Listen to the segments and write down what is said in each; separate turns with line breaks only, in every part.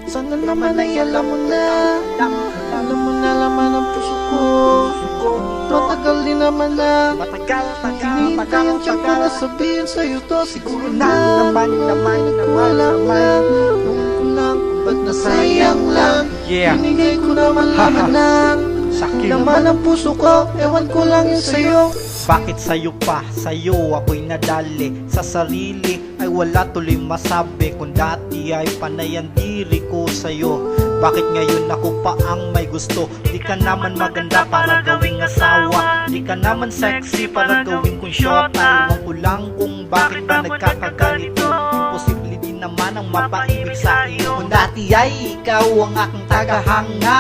Sana naman ay alam mo na. Alam mo na laman ang puso ko. Matagal din naman na hinihintay ang tiyan ko na sabihin sa'yo to. Siguro na nagwala na. Nung ko lang, ba't nasayang lang. Binigay ko naman laman na. Laman ang puso ko, ewan ko lang yun sa'yo.
Bakit sa'yo pa? Sa'yo ako'y nadali. Sa sarili ay wala tuloy masabi. Kung dati ay panay ang diri ko sa'yo, bakit ngayon ako pa ang may gusto? Di ka naman maganda para gawing asawa. Di ka naman sexy para gawing kong shota. Ewan ko lang kung bakit ba nagkakaganito. Imposible din naman ang mapaibig sa iyo. Kung dati ay ikaw ang aking tagahanga.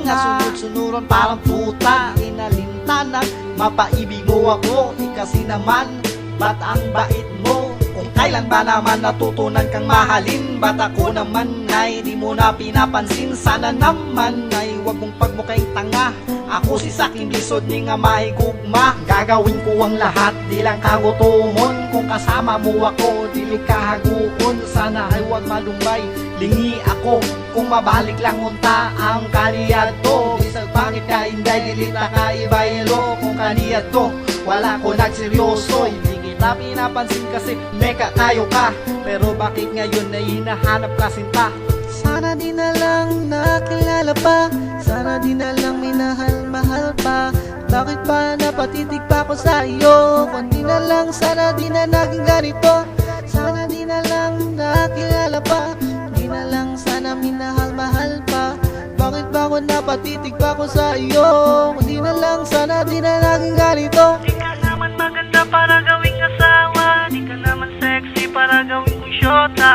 Sunod-sunuran parang tuta. Inalintanan, mapaibig mo ako. Di kasi naman, ba't ang bait mo? Kung kailan ba naman natutunan kang mahalin? Ba't ako naman ay di mo na pinapansin? Sana naman ay wag mong pagmukhang tanga. Ako si saking lisod ni nga mahigugma. Gagawin ko ang lahat, di lang kagutumon. Kung kasama mo ako, dili kahaguon. Sana ay wag malumbay, lingi ako. Kung mabalik lang unta ang kaliyad ko. Bisag bakit ka hindi dilita ka ibaylo. Kung kaliyad ko, wala ko nagseryoso. Hindi kita pinapansin kasi meka kayo ka. Pero bakit ngayon na hinahanap ka sinta?
Sana di na lang nakilala pa. Sana di na lang minahal-mahal pa. Bakit pa napatitig pa ko sa iyo? Kung di na lang, sana di na naging ganito. Sana di na lang nakilala pa. Di na lang sana minahal-mahal pa. Bakit ba ako napatitig pa ko sa iyo? Kung di na lang, sana di na naging ganito.
Di ka naman maganda para gawing asawa. Di ka naman sexy para gawing kong shota.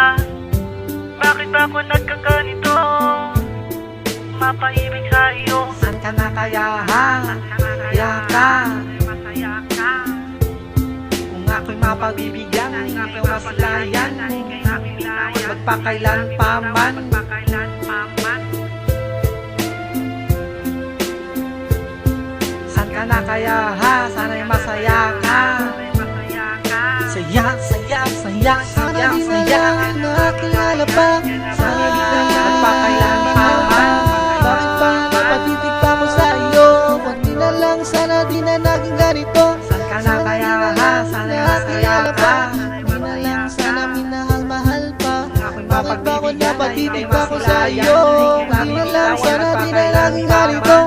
Bakit ba ako nagkaganito? Mapaibig sa iyo.
San ka na kaya ha? Yaka,
masaya ka.
kung ako'y mapagbibigyan,
Kung
hindi
ako'y
ko masilayan.
Hindi ka namin
Magpakailan pa man.
Magpakailan pa man.
San ka na kaya ha? Sana'y masaya ka.
Masaya ka.
Saya, saya, saya,
Sana
saya,
di na
saya.
lang nakilala pa. Sana di na lang
Magpakailan pa man.
Bakit pa napatitig pa ko sa iyo? Kung di na lang, sana di na naging ganito.
San ka na kaya ha? Sana'y masaya ka.
Di na lang, sana minahal-mahal pa.
Ako'y
Bakit ba ako
mapagbibigyan,
napatitig
hindi
pa ko sa iyo?
masilayan.
Kung di na lang, sana di na naging ganito.